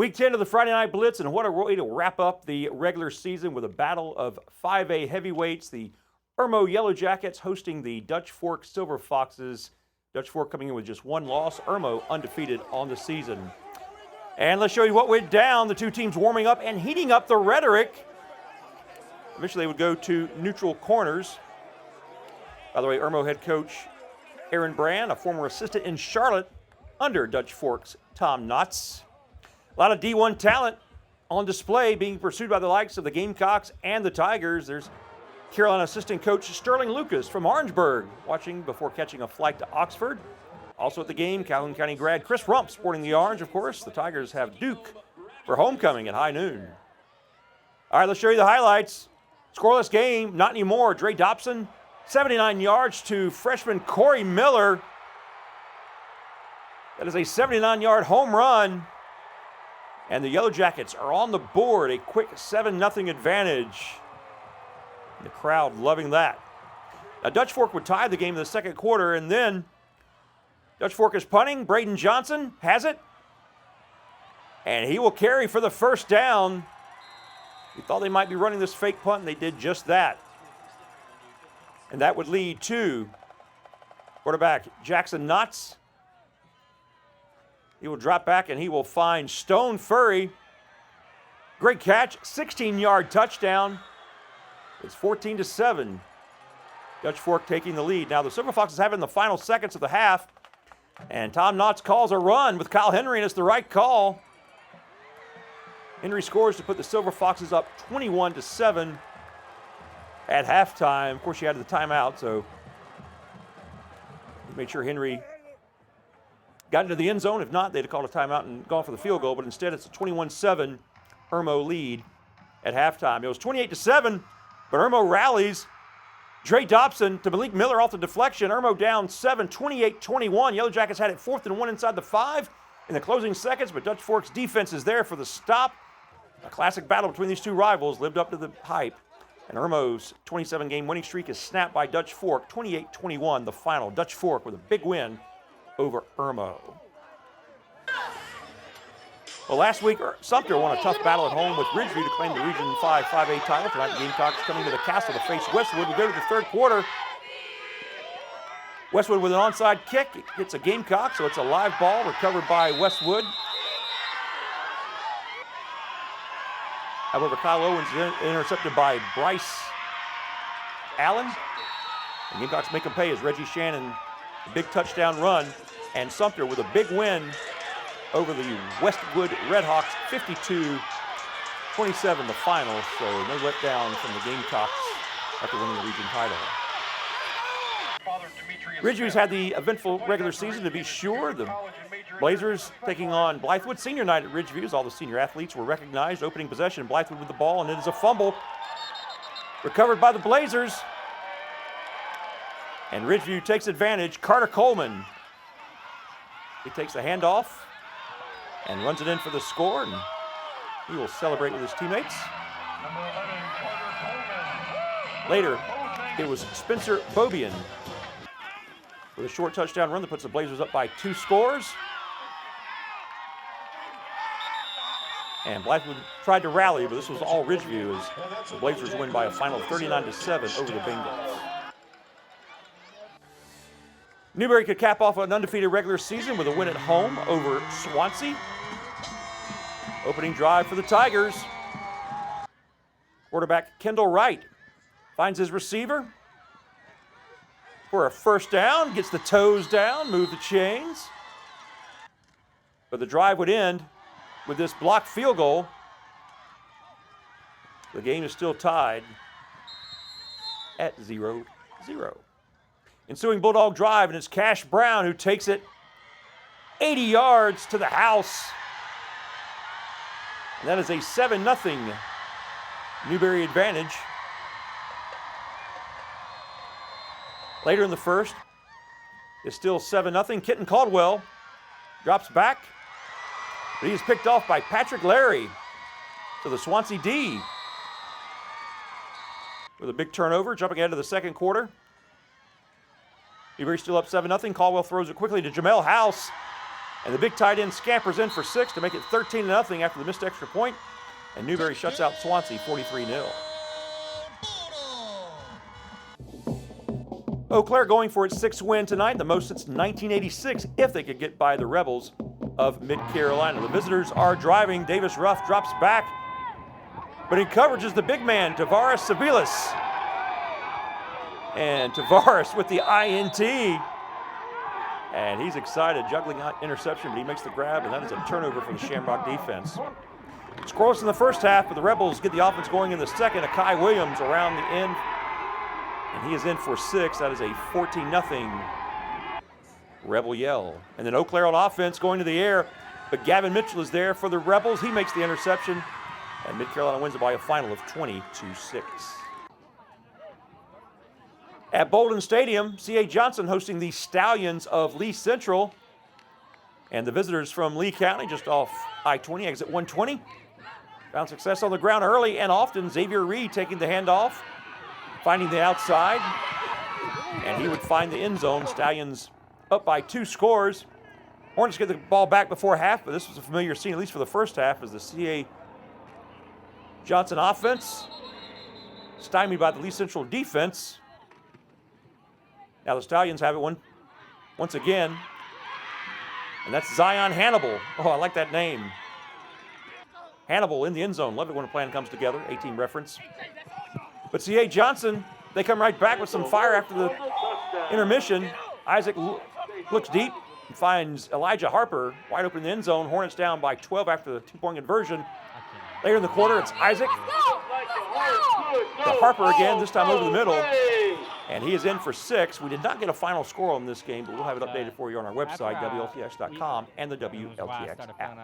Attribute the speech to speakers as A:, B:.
A: Week 10 of the Friday Night Blitz, and what a way to wrap up the regular season with a battle of 5A heavyweights. The Irmo Yellow Jackets hosting the Dutch Fork Silver Foxes. Dutch Fork coming in with just one loss. Irmo undefeated on the season. And let's show you what went down. The two teams warming up and heating up the rhetoric. Eventually they would go to neutral corners. By the way, Irmo head coach Aaron Brand, a former assistant in Charlotte under Dutch Fork's Tom Knotts. A lot of D1 talent on display being pursued by the likes of the Gamecocks and the Tigers. There's Carolina assistant coach Sterling Lucas from Orangeburg watching before catching a flight to Oxford. Also at the game, Calhoun County grad Chris Rump sporting the orange, of course. The Tigers have Duke for homecoming at high noon. All right, let's show you the highlights. Scoreless game, not anymore. Dre Dobson, 79 yards to freshman Corey Miller. That is a 79-yard home run. And the Yellow Jackets are on the board, a quick 7-0 advantage. The crowd loving that. Now, Dutch Fork would tie the game in the second quarter, and then Dutch Fork is punting. Braden Johnson has it. And he will carry for the first down. We thought they might be running this fake punt, and they did just that. And that would lead to quarterback Jackson Knotts. He will drop back and he will find Stone Furry. Great catch, 16-yard touchdown. It's 14-7. Dutch Fork taking the lead. Now the Silver Foxes have it in the final seconds of the half. And Tom Knotts calls a run with Kyle Henry, and it's the right call. Henry scores to put the Silver Foxes up 21-7 at halftime. Of course, you had the timeout, so he made sure Henry got into the end zone. If not, they'd have called a timeout and gone for the field goal. But instead, it's a 21-7 Irmo lead at halftime. It was 28-7, but Irmo rallies. Dre Dobson to Malik Miller off the deflection. Irmo down 7, 28-21. Yellow Jackets had it 4th and 1 inside the 5 in the closing seconds, but Dutch Fork's defense is there for the stop. A classic battle between these two rivals lived up to the hype. And Irmo's 27-game winning streak is snapped by Dutch Fork. 28-21, the final. Dutch Fork with a big win over Irmo. Well, last week, Sumter won a tough battle at home with Ridgeview to claim the Region 5 5A title. Tonight, the Gamecocks coming to the castle to face Westwood. We go to the third quarter. Westwood with an onside kick. It hits a Gamecock, so it's a live ball recovered by Westwood. However, Kyle Owens is intercepted by Bryce Allen. The Gamecocks make him pay as Reggie Shannon, a big touchdown run, and Sumter with a big win over the Westwood Redhawks, 52-27 the final, so no letdown from the Gamecocks after winning the region title. Ridgeview's had the eventful regular season, to be sure. The Blazers taking on Blythewood. Senior night at Ridgeview, as all the senior athletes were recognized. Opening possession, Blythewood with the ball, and it is a fumble. Recovered by the Blazers. And Ridgeview takes advantage. Carter Coleman. He takes the handoff and runs it in for the score, and he will celebrate with his teammates. Later, it was Spencer Bobian with a short touchdown run that puts the Blazers up by 2 scores. And Blythewood tried to rally, but this was all Ridgeview as the Blazers win by a final 39-7 over the Bengals. Newberry could cap off an undefeated regular season with a win at home over Swansea. Opening drive for the Tigers. Quarterback Kendall Wright finds his receiver for a first down, gets the toes down, move the chains. But the drive would end with this blocked field goal. The game is still tied at 0-0. Ensuing Bulldog drive, and it's Cash Brown who takes it 80 yards to the house. And that is a 7-0 Newberry advantage. Later in the first, it's still 7-0. Kitten Caldwell drops back, but he is picked off by Patrick Larry to the Swansea D. With a big turnover, jumping ahead to the second quarter. Newberry still up 7-0. Caldwell throws it quickly to Jamel House. And the big tight end scampers in for 6 to make it 13-0 after the missed extra point. And Newberry shuts out Swansea 43-0. Eau Claire going for its 6th win tonight, the most since 1986, if they could get by the Rebels of Mid-Carolina. The visitors are driving. Davis Ruff drops back, but in coverage is the big man, Tavares Savilas. And Tavares with the INT. And he's excited, juggling out interception, but he makes the grab, and that is a turnover for the Shamrock defense. Scoreless in the first half, but the Rebels get the offense going in the second. Akai Williams around the end, and he is in for 6. That is a 14-0 Rebel yell. And then Eau Claire on offense going to the air, but Gavin Mitchell is there for the Rebels. He makes the interception, and Mid-Carolina wins it by a final of 20-6. At Bolden Stadium, C.A. Johnson hosting the Stallions of Lee Central. And the visitors from Lee County, just off I-20, exit 120. Found success on the ground early and often. Xavier Reed taking the handoff, finding the outside. And he would find the end zone. Stallions up by 2 scores. Hornets get the ball back before half, but this was a familiar scene, at least for the first half, as the C.A. Johnson offense stymied by the Lee Central defense. Now the Stallions have it once again, and that's Zion Hannibal. Oh, I like that name. Hannibal in the end zone. Love it when a plan comes together, 18 reference. But C.A. Johnson, they come right back with some fire after the intermission. Isaac looks deep and finds Elijah Harper wide open in the end zone. Hornets down by 12 after the 2-point conversion. Later in the quarter, it's Isaac. The Harper again, this time over the middle. And he is in for 6. We did not get a final score on this game, but we'll have it updated for you on our website, WLTX.com, and the WLTX app.